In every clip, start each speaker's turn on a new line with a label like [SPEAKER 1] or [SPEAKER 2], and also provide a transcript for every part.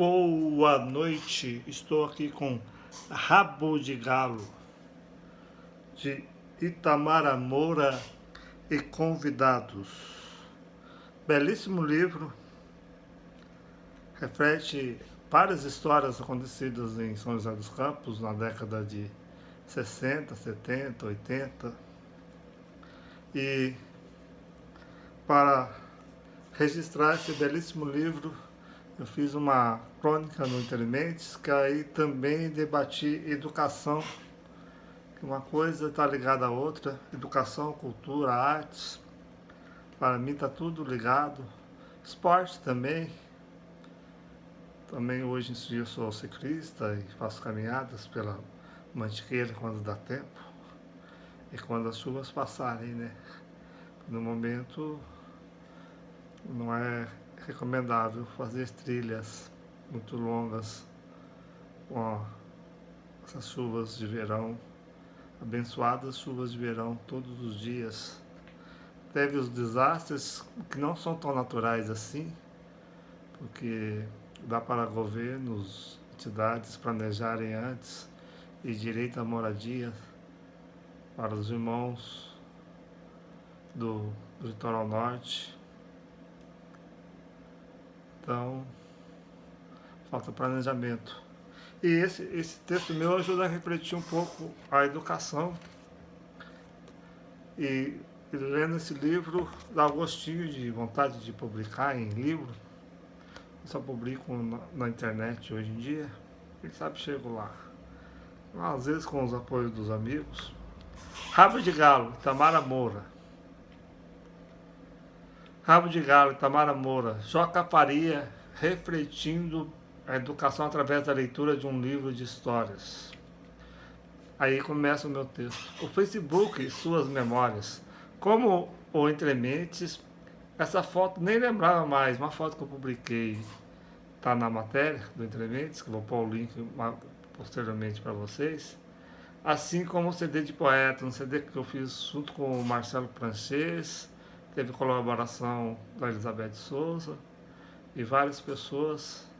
[SPEAKER 1] Boa noite, estou aqui com Rabo de Galo, de Itamar Moura e convidados. Belíssimo livro, reflete várias histórias acontecidas em São José dos Campos na década de 60, 70, 80. E para registrar esse belíssimo livro, eu fiz uma crônica no Intermentes, que aí também debati educação, que uma coisa está ligada à outra, educação, cultura, artes, para mim está tudo ligado, esporte também hoje em dia eu sou ciclista e faço caminhadas pela Mantiqueira quando dá tempo, e quando as chuvas passarem, né? No momento não é recomendável fazer trilhas muito longas com essas chuvas de verão, abençoadas chuvas de verão todos os dias. Teve os desastres que não são tão naturais assim, porque dá para governos, entidades planejarem antes e direito à moradia para os irmãos do litoral norte. Então, falta planejamento. E esse texto meu ajuda a refletir um pouco a educação. E lendo esse livro, dá um gostinho de vontade de publicar em livro. Eu só publico na internet hoje em dia. Quem sabe chego lá. Às vezes com os apoios dos amigos. Rabo de Galo, Itamar Moura. Rabo de Galo, Itamar Moura. Joca Faria, refletindo a educação através da leitura de um livro de histórias. Aí começa o meu texto. O Facebook e suas memórias. Como o Entre Mentes, essa foto nem lembrava mais, uma foto que eu publiquei. Está na matéria do Entre Mentes, que vou pôr o link posteriormente para vocês. Assim como o CD de poeta, um CD que eu fiz junto com o Marcelo Pranchês, teve colaboração da Elizabeth Souza e várias pessoas.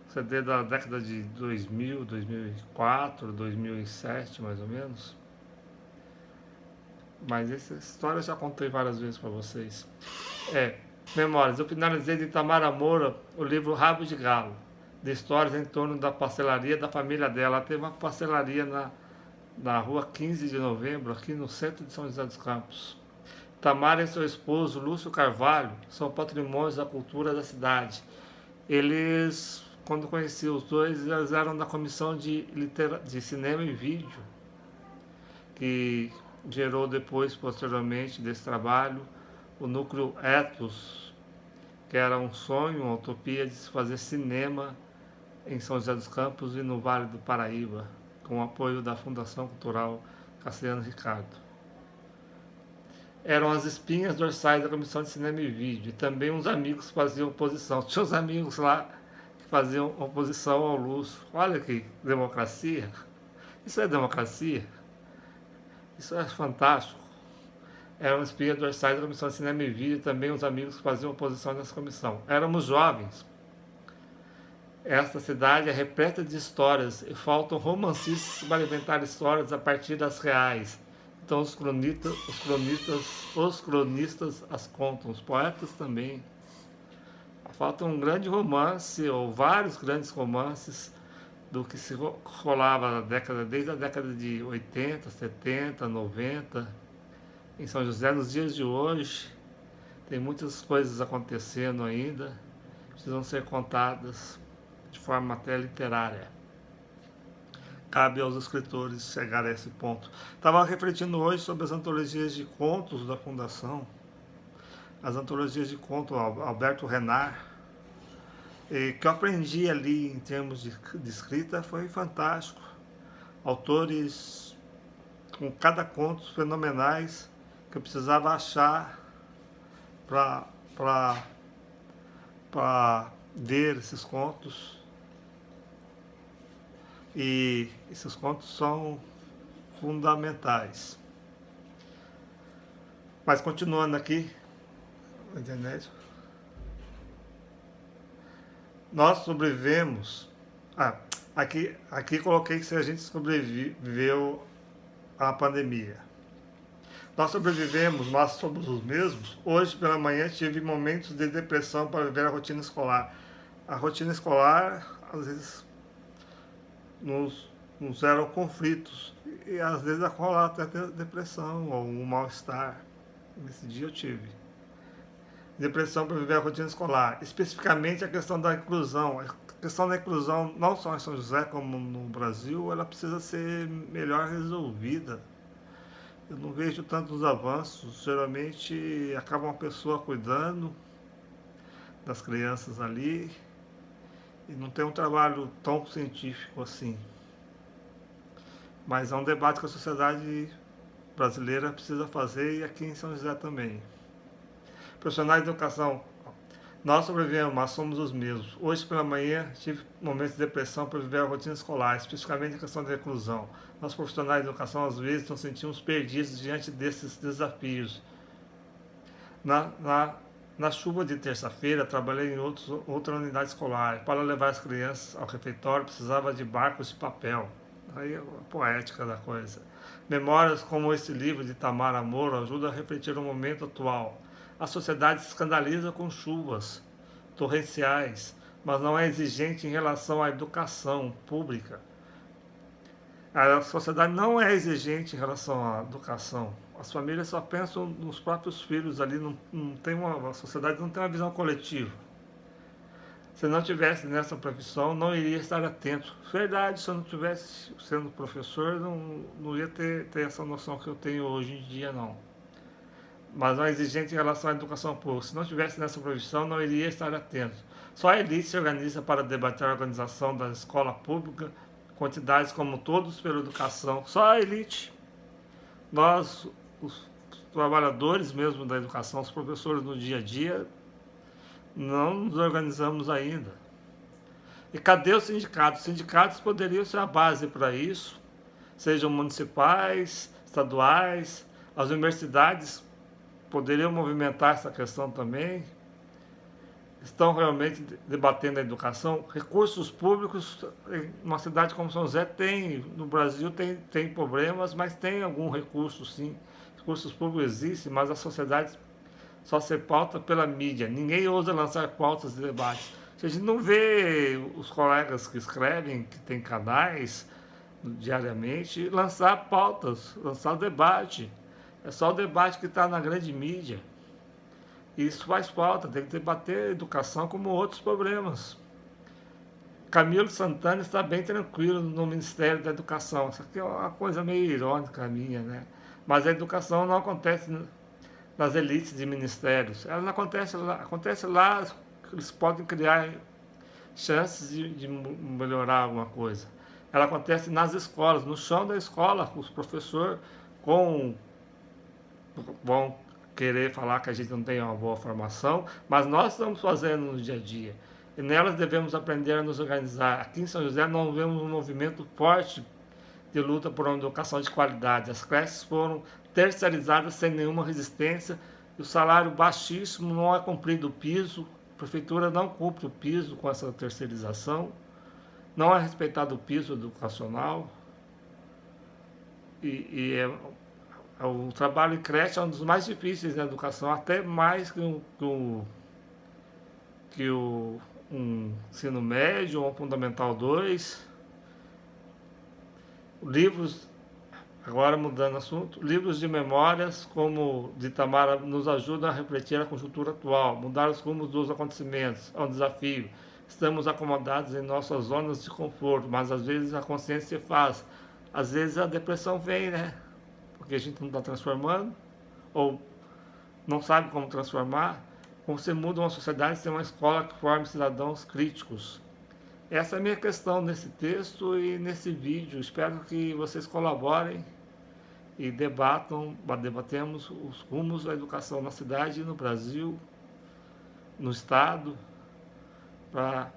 [SPEAKER 1] CD da década de 2000, 2004, 2007, mais ou menos. Mas essa história eu já contei várias vezes para vocês. Memórias. Eu finalizei de Itamar Moura o livro Rabo de Galo, de histórias em torno da pastelaria da família dela. Ela teve uma pastelaria na rua 15 de novembro, aqui no centro de São José dos Campos. Itamar e seu esposo, Lúcio Carvalho, são patrimônios da cultura da cidade. Eles, quando conheci os dois, eles eram da comissão de cinema e vídeo, que gerou depois, posteriormente, desse trabalho, o núcleo Ethos, que era um sonho, uma utopia de se fazer cinema em São José dos Campos e no Vale do Paraíba, com o apoio da Fundação Cultural Cassiano Ricardo. Eram as espinhas dorsais da Comissão de Cinema e Vídeo, e também uns amigos que faziam oposição. Tinha uns amigos lá que faziam oposição ao Lúcio. Olha que democracia! Isso é democracia? Isso é fantástico. Eram espinhas dorsais da Comissão de Cinema e Vídeo, e também uns amigos que faziam oposição nessa comissão. Éramos jovens. Esta cidade é repleta de histórias e faltam romancistas para inventar histórias a partir das reais. Então os cronistas as contam, os poetas também. Falta um grande romance, ou vários grandes romances, do que se rolava desde a década de 80, 70, 90, em São José. Nos dias de hoje, tem muitas coisas acontecendo ainda, precisam ser contadas de forma até literária. Cabe aos escritores chegar a esse ponto. Estava refletindo hoje sobre as antologias de contos da Fundação, as antologias de contos Alberto Renard, e que eu aprendi ali em termos de escrita foi fantástico. Autores com cada conto fenomenais que eu precisava achar para ler esses contos. E esses contos são fundamentais. Mas continuando aqui na internet, Nós sobrevivemos. Ah, aqui coloquei que se a gente sobreviveu à pandemia. Nós sobrevivemos, nós somos os mesmos. Hoje pela manhã tive momentos de depressão para viver a rotina escolar. A rotina escolar, às vezes, nos geram conflitos. E às vezes rola até depressão ou um mal-estar. Nesse dia eu tive. Depressão para viver a rotina escolar. Especificamente a questão da inclusão. A questão da inclusão, não só em São José como no Brasil, ela precisa ser melhor resolvida. Eu não vejo tantos avanços. Geralmente acaba uma pessoa cuidando das crianças ali e não tem um trabalho tão científico assim. Mas é um debate que a sociedade brasileira precisa fazer e aqui em São José também. Profissionais de educação, nós sobrevivemos, mas somos os mesmos. Hoje pela manhã tive momentos de depressão por viver a rotina escolar, especificamente a questão da reclusão. Nós profissionais de educação às vezes nos sentimos perdidos diante desses desafios. Na chuva de terça-feira, trabalhei em outra unidade escolar. Para levar as crianças ao refeitório, precisava de barcos de papel. Aí é a poética da coisa. Memórias como esse livro de Tamara Moro ajudam a refletir o momento atual. A sociedade se escandaliza com chuvas torrenciais, mas não é exigente em relação à educação pública. A sociedade não é exigente em relação à educação. As famílias só pensam nos próprios filhos ali, não tem a sociedade não tem uma visão coletiva. Se não tivesse nessa profissão, não iria estar atento. Verdade, se eu não tivesse sendo professor, não ia ter essa noção que eu tenho hoje em dia, não. Mas não é exigente em relação à educação pública. Se não tivesse nessa profissão, não iria estar atento. Só a elite se organiza para debater a organização da escola pública, quantidades como todos pela educação. Só a elite. Nós, os trabalhadores mesmo da educação, os professores no dia a dia, não nos organizamos ainda. E cadê os sindicatos? Os sindicatos poderiam ser a base para isso, sejam municipais, estaduais, as universidades poderiam movimentar essa questão também. Estão realmente debatendo a educação. Recursos públicos, em uma cidade como São José tem, no Brasil tem problemas, mas tem algum recurso sim. Recursos públicos existem, mas a sociedade só se pauta pela mídia. Ninguém ousa lançar pautas de debate. A gente não vê os colegas que escrevem, que tem canais diariamente, lançar pautas, lançar debate. É só o debate que está na grande mídia. E isso faz falta, tem que debater a educação como outros problemas. Camilo Santana está bem tranquilo no Ministério da Educação. Isso aqui é uma coisa meio irônica minha, né? Mas a educação não acontece nas elites de ministérios. Ela não acontece lá, eles podem criar chances de melhorar alguma coisa. Ela acontece nas escolas, no chão da escola, os professores vão querer falar que a gente não tem uma boa formação, mas nós estamos fazendo no dia a dia. E nelas devemos aprender a nos organizar. Aqui em São José nós vemos um movimento forte de luta por uma educação de qualidade. As creches foram terceirizadas sem nenhuma resistência e o salário baixíssimo, não é cumprido o piso, a prefeitura não cumpre o piso com essa terceirização, não é respeitado o piso educacional e o trabalho em creche é um dos mais difíceis na educação, até mais que um ensino médio ou um Fundamental 2. Livros, agora mudando de assunto, livros de memórias como de Tamara nos ajudam a refletir a conjuntura atual, mudar os rumos dos acontecimentos, é um desafio. Estamos acomodados em nossas zonas de conforto, mas às vezes a consciência se faz. Às vezes a depressão vem, né? Porque a gente não está transformando, ou não sabe como transformar. Como você muda uma sociedade, você tem uma escola que forme cidadãos críticos. Essa é a minha questão nesse texto e nesse vídeo. Espero que vocês colaborem e debatemos os rumos da educação na cidade e no Brasil, no Estado, para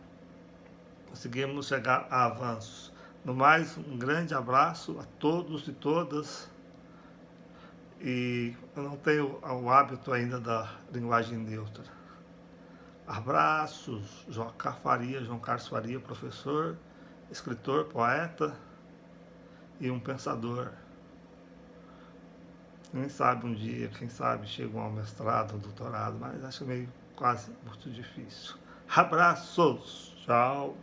[SPEAKER 1] conseguirmos chegar a avanços. No mais, um grande abraço a todos e todas. E eu não tenho o hábito ainda da linguagem neutra. Abraços, João Carlos Faria, professor, escritor, poeta e um pensador. Quem sabe um dia, quem sabe chega ao mestrado, doutorado, mas acho meio quase muito difícil. Abraços, tchau.